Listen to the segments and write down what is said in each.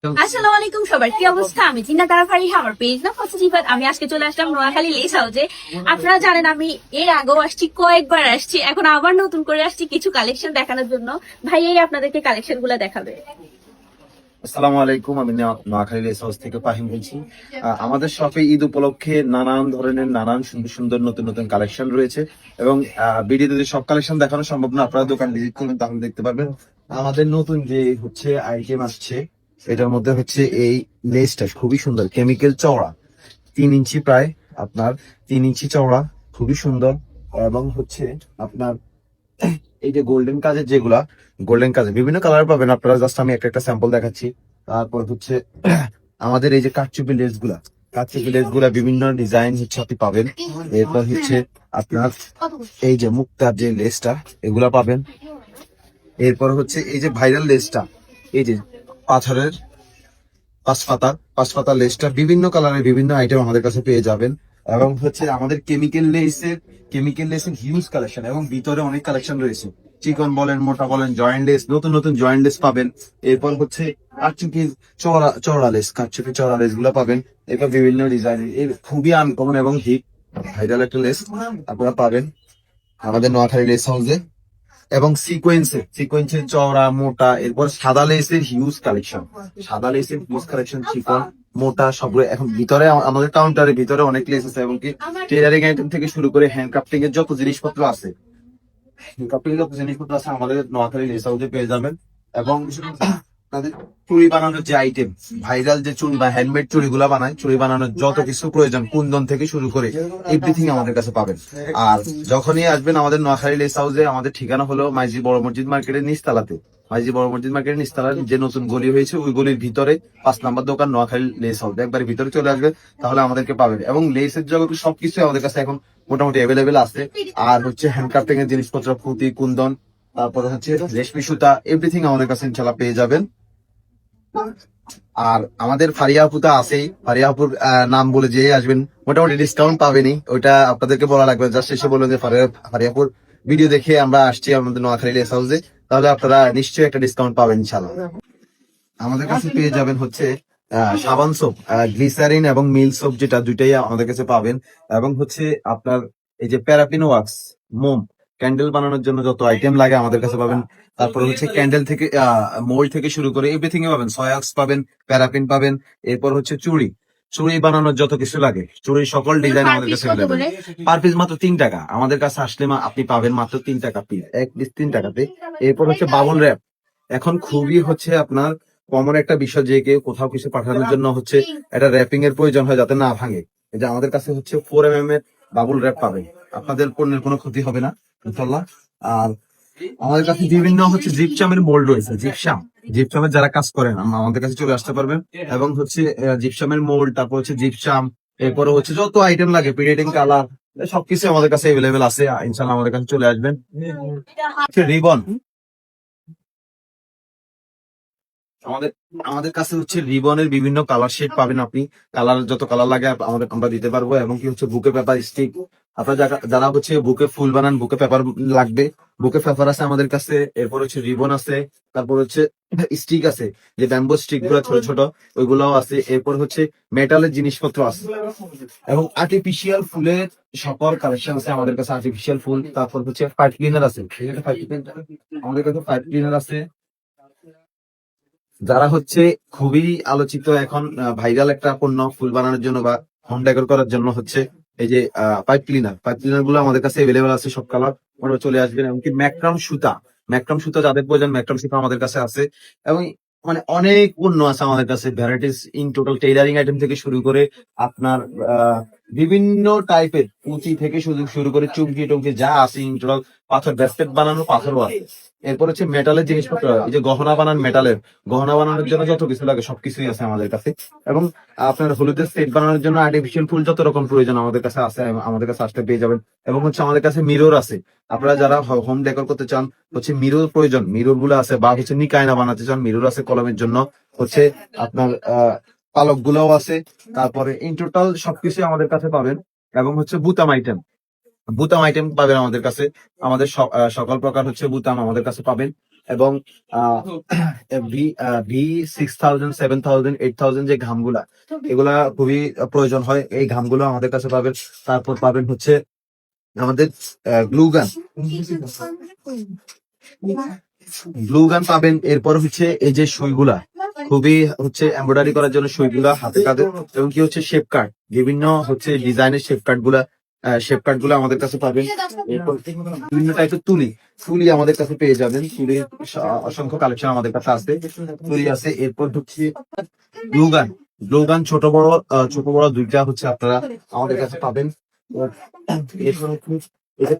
আসসালামু আলাইকুম, সবার কি অবস্থা? আমি চিন্তা তারা ফারিহা, আমার পেজ না পজিটিভ। আমি আজকে চলে আসলাম নোয়াখালী লেস হাউসে। আপনারা জানেন আমি এর আগেও আসছি, কয়েকবার আসছি, এখন আবার নতুন করে আসছি কিছু কালেকশন দেখানোর জন্য। ভাই এই আপনাদেরকে কালেকশন গুলা দেখাবে। আসসালামু আলাইকুম, আমি নোয়াখালী লেস হাউস থেকে ফাহিম বলছি। আমাদের শপে ঈদ উপলক্ষে নানান ধরনের নানান সুন্দর সুন্দর নতুন নতুন কালেকশন রয়েছে এবং ভিডিওতে যদি সব কালেকশন দেখানো সম্ভব না, আপনারা দোকান ভিজিট করবেন তাহলে দেখতে পারবেন। আমাদের নতুন যে হচ্ছে আইটেম আসছে, এটার মধ্যে হচ্ছে এই লেসটা খুবই সুন্দর, কেমিক্যাল চওড়া, 3 ইঞ্চি প্রায়, আপনার 3 ইঞ্চি চওড়া, খুবই সুন্দর। এবং হচ্ছে আপনার এই যে গোল্ডেন কাজের যেগুলা, গোল্ডেন কাজে বিভিন্ন কালার পাবেন আপনারা, জাস্ট আমি একটা একটা স্যাম্পল দেখাচ্ছি। তারপর হচ্ছে আমাদের এই যে কারচুপি লেস গুলা বিভিন্ন ডিজাইন হচ্ছে আপনি পাবেন। এরপর হচ্ছে আপনার এই যে মুক্তার যে লেসটা, এগুলা পাবেন। এরপর হচ্ছে এই যে ভাইরাল লেসটা, এই যে পাথরের পাঁচ পাতা লেসটা, বিভিন্ন কালারের বিভিন্ন আইটেম আমাদের কাছে পেয়ে যাবেন। এবং হচ্ছে আমাদের কেমিক্যাল লেসের হিউজ কালেকশন এবং ভিতরে অনেক কালেকশন রয়েছে। চিকন বলেন, মোটা বলেন, জয়েন্ট লেস, নতুন নতুন জয়েন্ট লেস পাবেন। এরপর হচ্ছে কারচুপি কারচুপি চওড়া লেস গুলো পাবেন। এরপর বিভিন্ন ডিজাইনের এই খুবই আনকমন এবং হিট ভাইরাল একটা লেস আপনারা পাবেন আমাদের নোয়াখালী লেস হাউসে। এবং সিকোয়েন্সের চওড়া, মোটা, এরপর সাদা লেসের হিউজ কালেকশন, চিকন, মোটা, সবগুলো এখন ভিতরে আমাদের কাউন্টারের ভিতরে অনেক লেস আছে এবং কি টেলারিং আইটেম থেকে শুরু করে হ্যান্ডক্রাফটিং এর যত জিনিসপত্র আছে, আমাদের নোয়াখালী লেস হাউসে পেয়ে যাবেন। এবং তাদের চুড়ি বানানোর যে আইটেম, ভাইরাল যে চুড়ি বা হ্যান্ডমেড চুড়ি গুলা বানায়, চুড়ি বানানোর যত কিছু প্রয়োজন, কুন্দন থেকে শুরু করে এভরিথিং আমাদের কাছে পাবেন। আর যখনই আসবেন আমাদের নোয়াখালী লেস হাউসে, আমাদের ঠিকানা হলো মাইজি বড় মসজিদ মার্কেটের নিচতলাতে। মাইজি বড় মসজিদ মার্কেটের নিচতলার যে নতুন গলি হয়েছে, ওই গলির ভিতরে 5 নম্বর দোকান নোয়াখালী লেস হাউস। একবার ভিতরে চলে আসবে তাহলে আমাদেরকে পাবেন। এবং লেসের জগতে সবকিছু আমাদের কাছে এখন মোটামুটি অ্যাভেলেবেল আছে। আর হচ্ছে হ্যান্ডক্রাফটিং এর জিনিসপত্র, পুঁতি, কুন্দন, তারপরে হচ্ছে রেশমি সুতা, এভরিথিং আমাদের কাছে ইনশাল্লাহ পেয়ে যাবেন। আর আমাদের ফারিয়াপুতা আছেই, ফারিয়াপুর নাম বলে যে আসবেন মোটামুটি ডিসকাউন্ট পাবেনি, ওইটা আপনাদেরকে বলা লাগবে। জাস্ট এসে বলবেন যে ফারিয়াপুর ভিডিও দেখে আমরা আসছি আমাদের নোয়াখালী লেস হাউসে, তাহলে আপনারা নিশ্চয়ই একটা ডিসকাউন্ট পাবেন ইনশাল্লাহ। আমাদের কাছে পেয়ে যাবেন হচ্ছে সাবান সোপ, গ্লিসারিন এবং মিল সোপ, যেটা দুইটাই আমাদের কাছে পাবেন। এবং হচ্ছে আপনার এই যে প্যারাফিন ওয়াক্স, মোম, ক্যান্ডেল বানানোর জন্য যত আইটেম লাগে আমাদের কাছে পাবেন। তারপরে হচ্ছে ক্যান্ডেল থেকে মোল্ড থেকে শুরু করে এভরিথিং এ পাবেন। সয়াক্স পাবেন, প্যারাফিন পাবেন। এরপর হচ্ছে চুড়ি বানানোর যত কিছু লাগে, চুড়ির সকল ডিজাইন আমাদের কাছে অ্যাভেলেবেল। পার পিস মাত্র 3 টাকা। আমাদের কাছে আসলে আপনি পাবেন মাত্র 3 টাকা পিস, এক পিস 3 টাকাতে। এরপর হচ্ছে বাবল র্যাপ, এখন খুবই হচ্ছে আপনার কমন একটা বিষয়, যে কেউ কোথাও কিছু পাঠানোর জন্য হচ্ছে একটা র্যাপিং এর প্রয়োজন হয় যাতে না ভাঙে। এই যে আমাদের কাছে হচ্ছে 4mm এর বাবুল র্যাপ পাবেন, আপনাদের পণ্যের কোনো ক্ষতি হবে না ইনশাল্লাহ। আর আমাদের কাছে বিভিন্ন হচ্ছে জিপসামের মোল্ড রয়েছে, জিপসামের যারা কাজ করেন আমাদের কাছে চলে আসতে পারবেন। এবং হচ্ছে জিপসামের মোল্ড, তারপর হচ্ছে জিপসাম, এরপরে হচ্ছে যত আইটেম লাগে, প্রিন্টিং, কালার, সবকিছু আমাদের কাছে অ্যাভেলেবেল আছে। ইনশাল্লাহ আমাদের কাছে চলে আসবেন। রিবন, আমাদের আমাদের কাছে হচ্ছে রিবনের বিভিন্ন কালার শেড পাবেন আপনি। কালার যত কালার লাগে আমরা দিতে পারবো। এবং কি হচ্ছে বুকে পেপার স্টিক, আপনারা যারা হচ্ছে বুকে ফুল বানান, বুকে পেপার লাগবে, বুকে পেপার আছে আমাদের কাছে। এরপর হচ্ছে রিবন আছে, তারপর হচ্ছে স্টিক আছে, যে ব্যাম্বো স্টিক গুলো ছোট ছোট, ওইগুলাও আছে। এরপর হচ্ছে মেটালের জিনিসপত্র আছে এবং আর্টিফিশিয়াল ফুলের সকল কালেকশন আছে আমাদের কাছে। আর্টিফিশিয়াল ফুল, তারপর হচ্ছে পাইপ ক্লিনার আছে, আমাদের কাছে পাইপ ক্লিনার আছে। যারা হচ্ছে খুবই আলোচিত এখন ভাইরাল একটা পণ্য ফুল বানানোর জন্য বা হোম ডেকোর করার জন্য হচ্ছে এই যে পাইপ ক্লিনার গুলো আমাদের কাছে এভেলেবেল আছে, সব কালার। ওরা চলে আসবেন। এমনকি ম্যাক্রাম সুতা যাদের প্রয়োজন, ম্যাক্রাম সুতা আমাদের কাছে আছে। এবং মানে অনেক পণ্য আছে আমাদের কাছে, varieties in total, tailoring item থেকে শুরু করে আপনার বিভিন্ন টাইপের পুঁতি থেকে শুরু করে চুমকি টুমকি যা আছে ইন টোটাল, পাথর ব্যাসকেট বানানো পাথরও আছে। এরপর হচ্ছে মেটালের জিনিসপত্র, এই যে গহনা বানানোর জন্য যত কিছু লাগে সবকিছুই আছে আমাদের কাছে। এবং আপনার হলুদের সেট বানানোর জন্য আর্টিফিশিয়াল ফুল যত রকম প্রয়োজন আমাদের কাছে আছে, আমাদের কাছে আসতে পেয়ে যাবেন। এবং হচ্ছে আমাদের কাছে মিরর আছে, আপনারা যারা হোম ডেকোর করতে চান, হচ্ছে মিরর প্রয়োজন, মিরর গুলো আছে। বা হচ্ছে নিকায়না বানাতে চান, মিরর আছে কলমের জন্য, হচ্ছে আপনার পালক গুলাও আছে। তারপরে ইন টোটাল সবকিছু আমাদের কাছে পাবেন। এবং হচ্ছে বুতাম আইটেম পাবেন আমাদের কাছে। আমাদের সকল প্রকার হচ্ছে বুতাম আমাদের কাছে পাবেন। এবং ভি 6000 7000 8000 যে ঘামগুলা এগুলা খুবই প্রয়োজন হয়, এই ঘামগুলো আমাদের কাছে পাবেন। তারপর পাবেন হচ্ছে আমাদের গ্লুগান পাবেন। এরপর হচ্ছে এই যে সুইগুলা খুবই হচ্ছে এমব্রয়ডারি করার জন্য সুইগুলা হাতে কাঁধে, এবং কি হচ্ছে শেপ কার্ড, বিভিন্ন হচ্ছে ডিজাইনের শেপ কার্ড গুলা আমাদের কাছে পাবেন। এরপর বিভিন্ন টাইপের তুলি আমাদের কাছে পেয়ে যাবেন। তুলির অসংখ্য কালেকশন আমাদের কাছে আছে, তুলি আছে। এরপর হচ্ছে গ্লুগান ছোট বড় দুইটা হচ্ছে আপনারা আমাদের কাছে পাবেন। এরপর হচ্ছে এই যে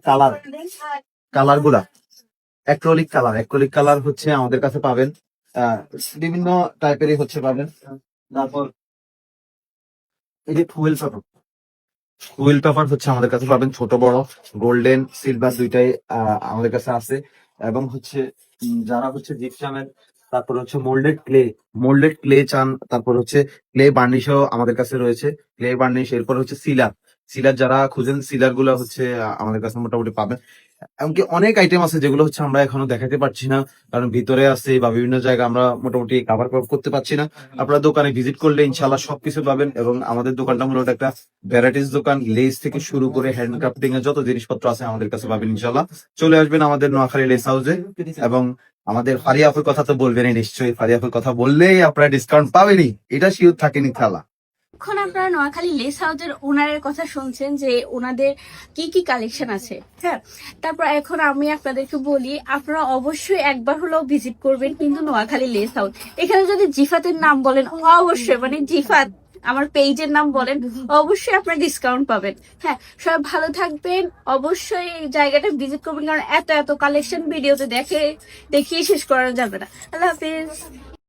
কালার গুলা অ্যাক্রিলিক কালার হচ্ছে আমাদের কাছে পাবেন। বিভিন্ন টাইপেরই হচ্ছে পাবেন। তারপর এই যে ফুয়েল পেপার হচ্ছে আমাদের কাছে পাবেন, ছোট বড় গোল্ডেন সিলভার দুইটাই আমাদের কাছে আছে। এবং হচ্ছে যারা হচ্ছে জিপসামের, তারপর হচ্ছে মোল্ডেড ক্লে চান, তারপর হচ্ছে ক্লে বার্নিশও আমাদের কাছে রয়েছে, ক্লে বার্নিশ। এরপর হচ্ছে সিলার যারা খুঁজেন, সিলার গুলা হচ্ছে আমাদের কাছে মোটামুটি পাবেন। এমনকি অনেক আইটেম আছে যেগুলো হচ্ছে আমরা এখনো দেখাতে পারছি না, কারণ ভিতরে আছে বা বিভিন্ন জায়গায় আমরা মোটামুটি কাভার করতে পারছি না। আপনারা দোকানে ভিজিট করলে ইনশাল্লাহ সবকিছু পাবেন। এবং আমাদের দোকানটা মূলত একটা ভ্যারাইটিস দোকান, লেস থেকে শুরু করে হ্যান্ডক্রাফটিং এর যত জিনিসপত্র আছে আমাদের কাছে পাবেন। ইনশাল্লাহ চলে আসবেন আমাদের নোয়াখালী লেস হাউসে। এবং আমাদের ফারিয়াপুর কথা তো বলবেনই নিশ্চয়ই, ফারিয়াপুর কথা বললেই আপনারা ডিসকাউন্ট পাবেনই, এটা শিওর থাকেন ইনশাল্লাহ। এখন আপনারা নোয়াখালী লেস হাউসের ওনারের কথা শুনছেন যে ওনাদের কি কি কালেকশন আছে। হ্যাঁ, তারপর এখন আমি আপনাদেরকে বলি, আপনারা অবশ্যই একবার হলেও ভিজিট করবেন কিন্তু নোয়াখালী লেস হাউস। এখানে যদি জিফাতের নাম বলেন, অবশ্যই মানে জিফাত আমার পেজের নাম বলেন, অবশ্যই আপনারা ডিসকাউন্ট পাবেন। হ্যাঁ, সবাই ভালো থাকবেন, অবশ্যই এই জায়গাটা ভিজিট করবেন, কারণ এত কালেকশন ভিডিওতে দেখিয়ে শেষ করা যাবে না। আল্লাহ হাফিজ।